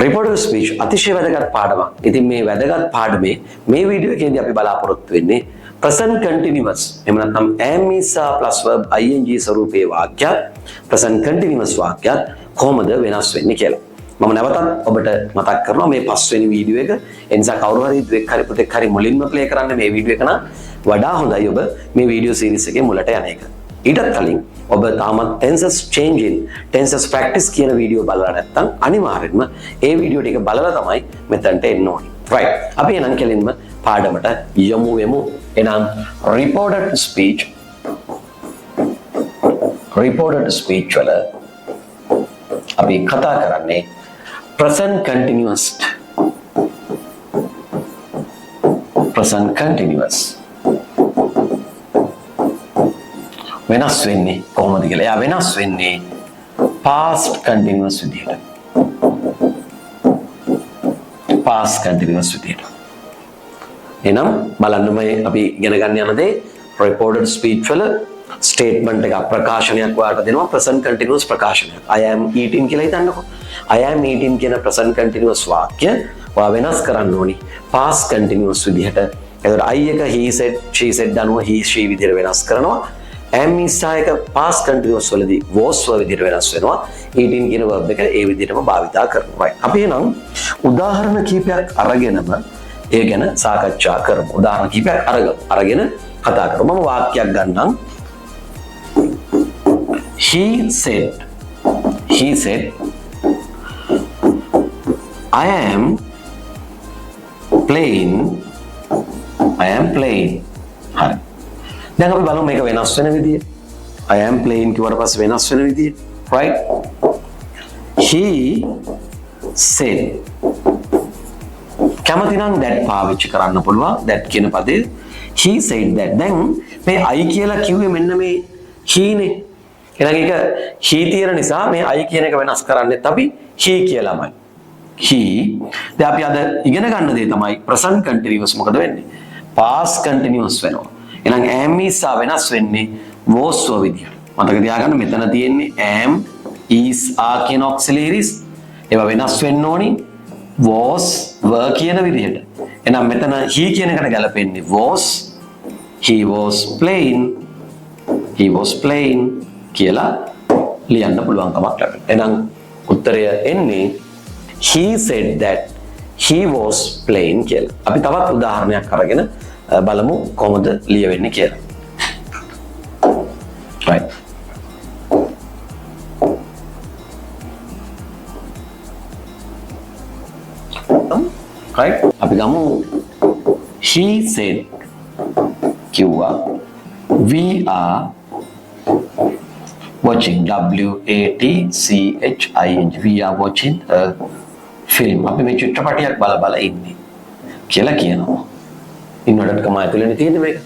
Reported speech අතිශය වැදගත් පාඩමක්. ඉතින් මේ වැදගත් පාඩමේ මේ වීඩියෝ එකේදී අපි බලාපොරොත්තු වෙන්නේ present continuous එහෙම නැත්නම් am is plus verb ing ස්වරූපයේ වාක්‍යයක් present continuous වාක්‍යයක් කොහොමද වෙනස් වෙන්නේ කියලා. මම නැවතත් ඔබට මතක් කරනවා මේ පස්වෙනි වීඩියෝ එක. ඒ නිසා කවුරු හරි දුවෙක් හරි පුතෙක් හරි මුලින්ම ප්ලේ කරන්න මේ වීඩියෝ එක නම් වඩා හොඳයි ඔබ මේ වීඩියෝ සීරීස් එකේ මුලට යන එක. ඊටත් කලින් ඔබ තාමත් tenses changing tenses practice කියන වීඩියෝ බලලා නැත්නම් අනිවාර්යෙන්ම ඒ වීඩියෝ ටික බලලා තමයි මෙතනට එන්න ඕනේ. right. අපි එනම් කෙලින්ම පාඩමට යමු වෙමු. එනම් reported speech වල අපි කතා කරන්නේ present continuous වෙනස් වෙන්නේ කොහොමද කියලා. එයා වෙනස් වෙන්නේ past continuous විදිහට. එනම් බලන්න මේ අපි ඉගෙන ගන්න යන දේ reported speech වල statement එක ප්‍රකාශනයක් වාට දෙනවා present continuous ප්‍රකාශනයක්. I am eating කියලා හිතන්නකෝ. I am eating කියන present continuous වාක්‍ය ඔයා වෙනස් කරන්න ඕනි past continuous විදිහට. එතකොට I එක he said she said අනුව he she විදිහට වෙනස් කරනවා. am is එක past continuous වලදී was විදිහට වෙනස් වෙනවා. eating කියන verb එක ඒ විදිහටම භාවිතා කරනවා. අපි එනම් උදාහරණ කීපයක් අරගෙනම ඒ ගැන සාකච්ඡා කරමු. උදාහරණ කීපයක් අරගෙන කතා කරමු. මම වාක්‍යයක් ගන්නම්. He said I am playing. හරි. දැන් අපි බලමු මේක වෙනස් වෙන විදිය. I am playing කිව්වට පස්සේ වෙනස් වෙන විදිය. right. He said කැමති නම් that පාවිච්චි කරන්න පුළුවන්. that කියන පදේ he said that. දැන් මේ I කියලා කිව්වේ මෙන්න මේ he නේ. එහෙනම් ඒක he තියෙන නිසා මේ I කියන එක වෙනස් කරන්නෙත් අපි he කියලාමයි. he. දැන් අපි අද ඉගෙන ගන්න දේ තමයි present continuous මොකද වෙන්නේ? past continuous වෙනවා. එහෙනම් am is වෙනස් වෙන්නේ was විදියට. මතක තියාගන්න මෙතන තියෙන්නේ am is are කියන auxiliaries. ඒවා වෙනස් වෙන්න ඕනි was were කියන විදියට. එහෙනම් මෙතන he කියන එකට ගැලපෙන්නේ was. he was playing කියලා ලියන්න පුළුවන්කමක් ලැබෙනවා. එහෙනම් උත්තරය එන්නේ he said that he was playing කියලා. අපි තවත් උදාහරණයක් අරගෙන බලමු කොහොමද ලියවෙන්නේ කියලා. right. right. අපි ගමු he said කිව්වා we are watching WATCHING we are watching a film. අපි මේ චිත්‍රපටයක් බල ඉන්නේ කියලා කියනවා. ඉන්නටත් කම ඇතුළේනේ තියෙන්නේ මේක.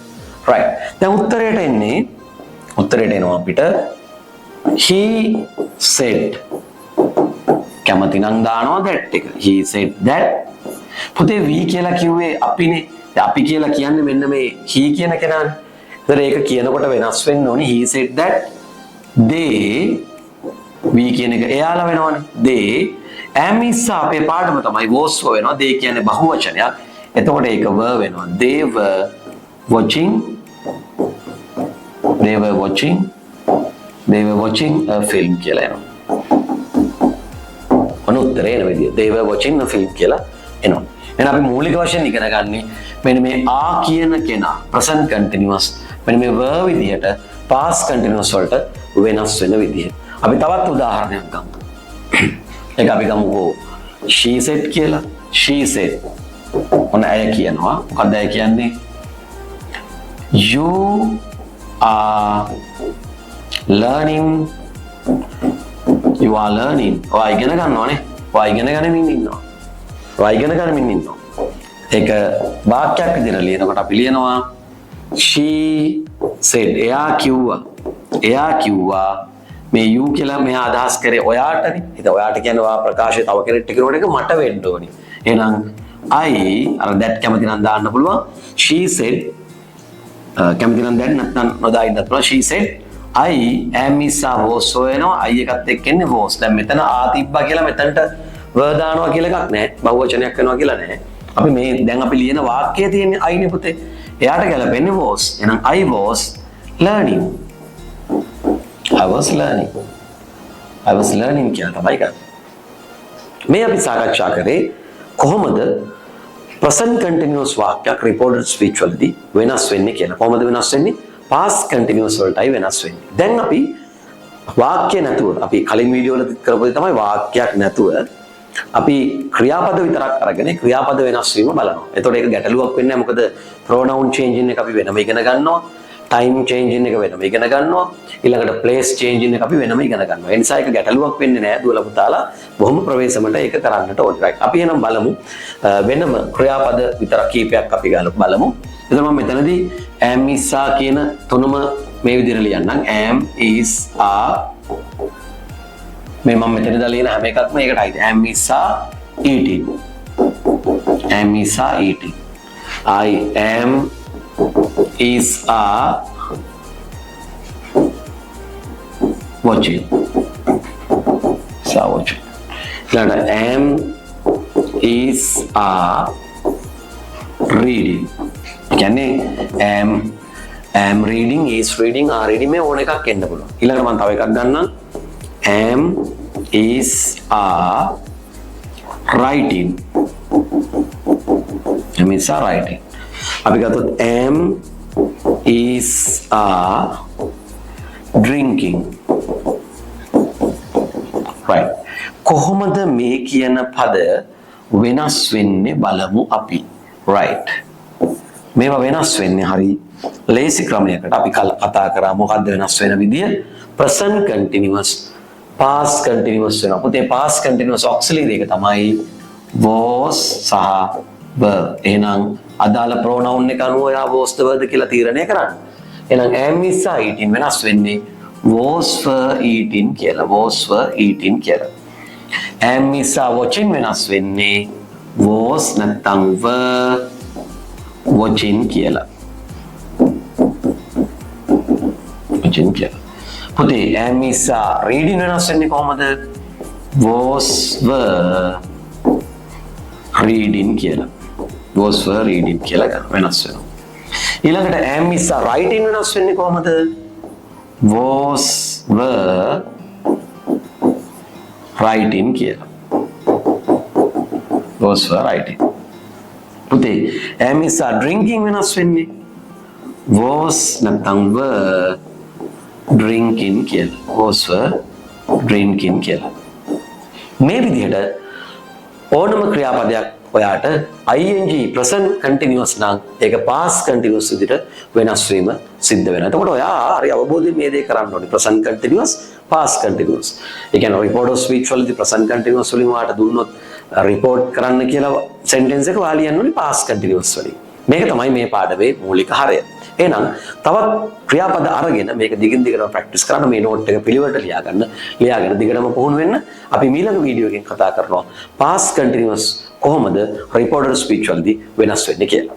right. දැන් උත්තරයට එනවා අපිට he said කැමති නම් දානවා that එක. he said that. පුතේ we කියලා කිව්වේ අපිනේ. අපි කියලා කියන්නේ මෙන්න මේ he කියන කෙනානේ. ඒතර ඒක කියනකොට වෙනස් වෙන්න ඕනේ he said that they we කියන එක එයාලා වෙනවනේ. they am is අපේ පාඩම තමයි was වෙනවා. they කියන්නේ බහුවචනයක්. එතකොට ඒක were වෙනවා. they were watching a film කියලා එනවා. මොන උත්තරේ එන විදිය. they were watching a film කියලා එනවා. එහෙනම් අපි මූලික වශයෙන් ඉගෙන ගන්නේ මෙන්න මේ are කියන කෙනා present continuous මෙන්න මේ were විදියට past continuous වලට වෙනස් වෙන විදිය. අපි තවත් උදාහරණයක් ගමු. ඒක අපි ගමුකෝ she said කියලා. she said ඔන්න ඇය කියනවා. මොකක්ද ඇය කියන්නේ? you are learning. ඔයා ඉගෙන ගන්නවානේ. ඔයා ඉගෙන ගනිමින් ඉන්නවා. ඒක වාක්‍යයක් විදිහට ලියනකොට අපි ලියනවා she said එයා කිව්වා මේ you කියලා මෙයා අදහස් කරේ ඔයාටනේ. ඉතින් ඔයාට කියන්නේ ඔයා ප්‍රකාශය තව කෙනෙක්ට කියනකොට ඒක මට වෙන්න ඕනි. එහෙනම් I අර that කැමති නම් දාන්න පුළුවන්. she said කැමති නම් දැන් නැත්නම් නොදාන්නත් පුළුවන්. she said I am is was වෙනවා. I එකත් එක්ක එන්නේ was. දැන් මෙතන ආ තිබ්බා කියලා මෙතනට were දානවා කියලා එකක් නැහැ. බහුවචනයක් වෙනවා කියලා නැහැ. අපි මේ දැන් අපි ලියන වාක්‍යයේ තියෙන I නේ පුතේ. එයාට ගැලපෙන්නේ was. එහෙනම් I was learning. I was learning. I was learning කියලා තමයි ගන්න. මේ අපි සාකච්ඡා කරේ කොහොමද present continuous වාක්‍යයක් reported speech වලදී වෙනස් වෙන්නේ කියලා. කොහොමද වෙනස් වෙන්නේ? past continuous වලටයි වෙනස් වෙන්නේ. දැන් අපි වාක්‍ය නැතුව අපි කලින් වීඩියෝ වල කරපුවා තමයි වාක්‍යයක් නැතුව අපි ක්‍රියාපද විතරක් අරගෙන ක්‍රියාපද වෙනස් වීම බලනවා. එතකොට ඒක ගැටලුවක් වෙන්නේ නැහැ. මොකද pronoun changing එක අපි වෙනම ඉගෙන ගන්නවා. time changing එක වෙනම ඉගෙන ගන්නවා. ඊළඟට place changing එක අපි වෙනම ඉගෙන ගන්නවා. ඒ නිසා ඒක ගැටලුවක් වෙන්නේ නැහැ දුවලා පුතාලා. බොහොම ප්‍රවේශමට ඒක කරන්නට ඕනේ. right. අපි එහෙනම් බලමු වෙනම ක්‍රියාපද විතරක් කීපයක් අපි බලමු. එතකොට මම මෙතනදී am is are කියන තුනම මේ විදිහට ලියන්නම්. am is are මේ මම මෙතන දාලා ලියන හැම එකක්ම ඒකට අයිති. am is are eating. am is are eating. I am is are watching. So watching. Am is are reading. කියන්නේ am reading, is reading, are reading මේ ඕන එකක් එන්න පුළුවන්. ඊළඟට මම තව එකක් ගන්නම්. am is are writing. am is are writing. අපි ගත්තොත් am is are drinking. right. කොහොමද මේ කියන පද වෙනස් වෙන්නේ බලමු අපි. right. මේවා වෙනස් වෙන්නේ හරි ලේසි ක්‍රමයකට. අපි කතා කරා මොකද්ද වෙනස් වෙන විදිය? present continuous, past continuous වෙනවා. පුතේ past continuous auxiliary එක තමයි was සහ were. එහෙනම් අදාළ pronoun එක අනුව යා was the were කියලා තීරණය කරන්න. එහෙනම් am is are eating වෙනස් වෙන්නේ was were eating කියලා. was were eating කියලා. am is are watching වෙනස් වෙන්නේ was නැත්නම් were watching කියලා. watching කියලා. පුතේ am is are reading වෙනස් වෙන්නේ කොහොමද? was were reading කියලා. was were reading කියලා ගන්න වෙනස් වෙනවා. ඊළඟට am is are writing වෙනස් වෙන්නේ කොහොමද? was were writing කියලා. was were writing. පුතේ am is are drinking වෙනස් වෙන්නේ was නැත්නම් were drinking කියලා. was were drinking කියලා. මේ විදිහට ඕනම ක්‍රියාපදයක් ඔයාට ing present continuous නම් ඒක past continuous විදිහට වෙනස් වීම සිද්ධ වෙනවා. එතකොට ඔයා හරි අවබෝධයෙන් මේ දේ කරන්න ඕනේ. present continuous, past continuous. ඒ කියන්නේ report of speech වලදී present continuous වලින් ඔයාට දුන්නොත් report කරන්න කියලා sentence එක ඔයා ලියන්න ඕනේ past continuous වලින්. මේක තමයි මේ පාඩමේ මූලික හරය. එහෙනම් තවත් ක්‍රියාපද අරගෙන මේක දිගින් දිගටම ප්‍රැක්ටිස් කරන්න මේ නෝට් එක පිළිවෙලට ලියාගෙන දිගටම පුහුණු වෙන්න. අපි ඊළඟ වීඩියෝ එකෙන් කතා කරනවා past continuous කොහොමද reported speech වලදී වෙනස් වෙන්නේ කියලා.